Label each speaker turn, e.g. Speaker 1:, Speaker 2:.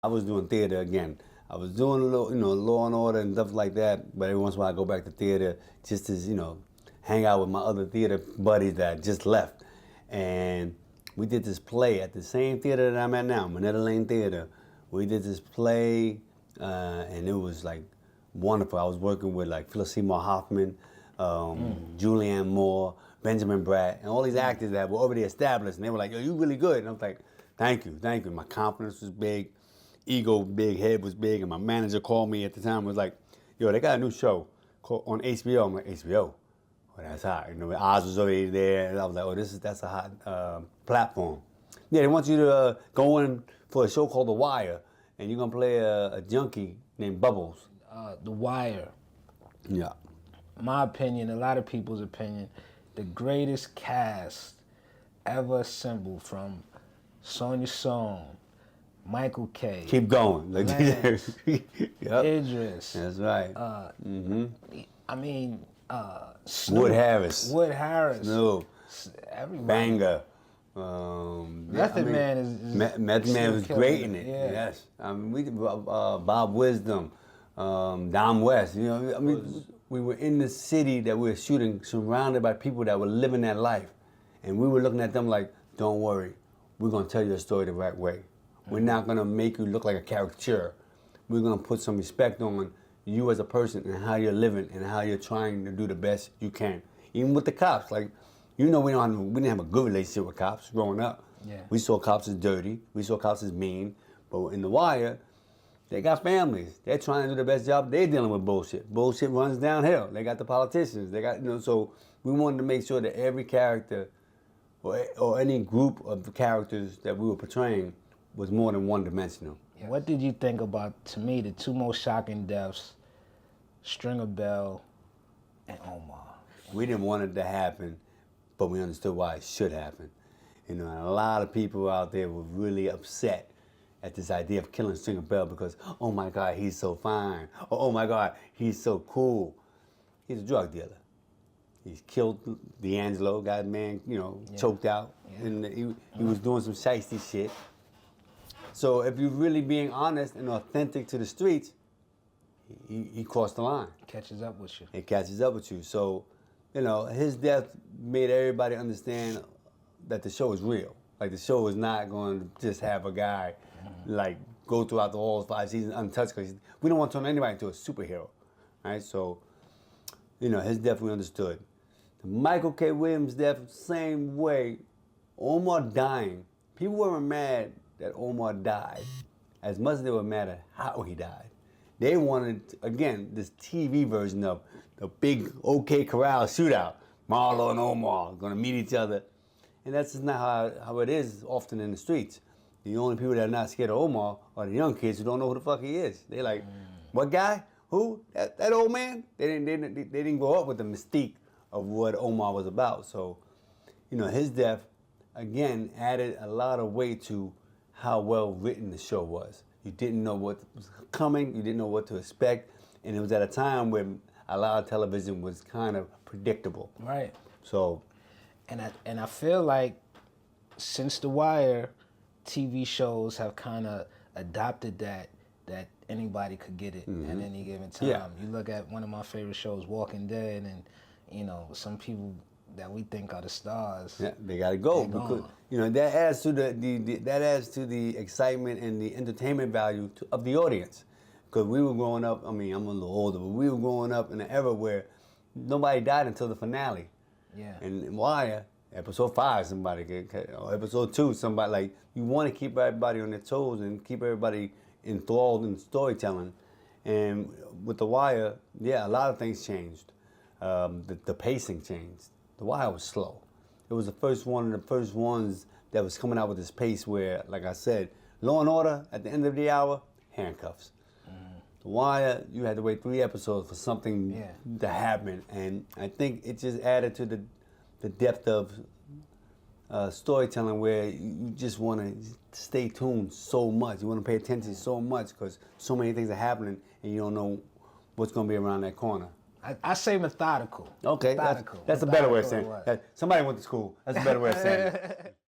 Speaker 1: I was doing theater again. I was doing a little, Law and Order and stuff like that. But every once in a while, I go back to theater just to, hang out with my other theater buddies that just left. And we did this play at the same theater that I'm at now, Minetta Lane Theater. We did this play, and it was like wonderful. I was working with like Phyllis Seymour Hoffman, Julianne Moore, Benjamin Bratt, and all these actors that were already established. And they were like, "Yo, you really good." And I was like, thank you. My confidence was big, ego big, head was big. And my manager called me at the time and was like, "Yo, they got a new show on HBO." I'm like, HBO? Oh, that's hot. Oz was already there. And I was like, oh, that's a hot platform. Yeah, they want you to go in for a show called The Wire, and you're going to play a junkie named Bubbles.
Speaker 2: The Wire.
Speaker 1: Yeah.
Speaker 2: My opinion, a lot of people's opinion, the greatest cast ever assembled, from Sonya Sohn, Michael K.
Speaker 1: Keep going.
Speaker 2: Lance,
Speaker 1: yep.
Speaker 2: Idris.
Speaker 1: That's right.
Speaker 2: I mean,
Speaker 1: Snoop. Wood Harris.
Speaker 2: No.
Speaker 1: Everybody. Banger.
Speaker 2: Method Man is
Speaker 1: Method Man was great in it.
Speaker 2: Yeah.
Speaker 1: Yes. I mean, we did Bob Wisdom, Dom West. We were in the city that we were shooting, surrounded by people that were living that life, and we were looking at them like, "Don't worry, we're gonna tell you the story the right way. We're not gonna make you look like a caricature. We're gonna put some respect on you as a person and how you're living and how you're trying to do the best you can." Even with the cops, like, we didn't have a good relationship with cops growing up.
Speaker 2: Yeah.
Speaker 1: We saw cops as dirty. We saw cops as mean. But in The Wire, they got families. They're trying to do the best job. They're dealing with bullshit. Bullshit runs downhill. They got the politicians. They got, so we wanted to make sure that every character or any group of characters that we were portraying was more than one-dimensional.
Speaker 2: What did you think about, to me, the two most shocking deaths, Stringer Bell and Omar?
Speaker 1: We didn't want it to happen, but we understood why it should happen. And a lot of people out there were really upset at this idea of killing Stringer Bell because, oh my God, he's so fine. Or, oh my God, he's so cool. He's a drug dealer. He's killed D'Angelo, got a man, choked out. Yeah. And he was doing some shiesty shit. So if you're really being honest and authentic to the streets, he crossed the line.
Speaker 2: Catches up with you.
Speaker 1: It catches up with you. So, his death made everybody understand that the show is real. Like, the show is not going to just have a guy, like, go throughout the whole 5 seasons untouched, because we don't want to turn anybody into a superhero, right? So, his death we understood. The Michael K. Williams' death, same way. Omar dying, people weren't mad that Omar died as much as they were mad at how he died. They wanted, again, this TV version of the big OK Corral shootout. Marlo and Omar going to meet each other. And that's just not how it is often in the streets. The only people that are not scared of Omar are the young kids who don't know who the fuck he is. They're like, what guy? Who? That old man? They didn't grow up with the mystique of what Omar was about. So, his death, again, added a lot of weight to how well written the show was. You didn't know what was coming, you didn't know what to expect, and it was at a time when a lot of television was kind of predictable.
Speaker 2: Right.
Speaker 1: So,
Speaker 2: and I feel like since The Wire, TV shows have kind of adopted that anybody could get it at any given time.
Speaker 1: Yeah.
Speaker 2: You look at one of my favorite shows, Walking Dead, and some people that we think are the stars.
Speaker 1: Yeah, they gotta go because that adds to the excitement and the entertainment value of the audience. Because we were growing up, I'm a little older, but we were growing up in an era where nobody died until the finale.
Speaker 2: Yeah.
Speaker 1: And in Wire, episode 5, somebody or episode 2, somebody, like, you want to keep everybody on their toes and keep everybody enthralled in storytelling. And with The Wire, a lot of things changed. The pacing changed. The Wire was slow. It was the first one of the first ones that was coming out with this pace where, like I said, Law and Order, at the end of the hour, handcuffs. The Wire, you had to wait 3 episodes for something to happen. And I think it just added to the depth of storytelling where you just want to stay tuned so much. You want to pay attention so much because so many things are happening and you don't know what's going to be around that corner.
Speaker 2: I say methodical.
Speaker 1: Okay,
Speaker 2: methodical.
Speaker 1: That's a better way of saying it. Somebody went to school. That's a better way of saying it.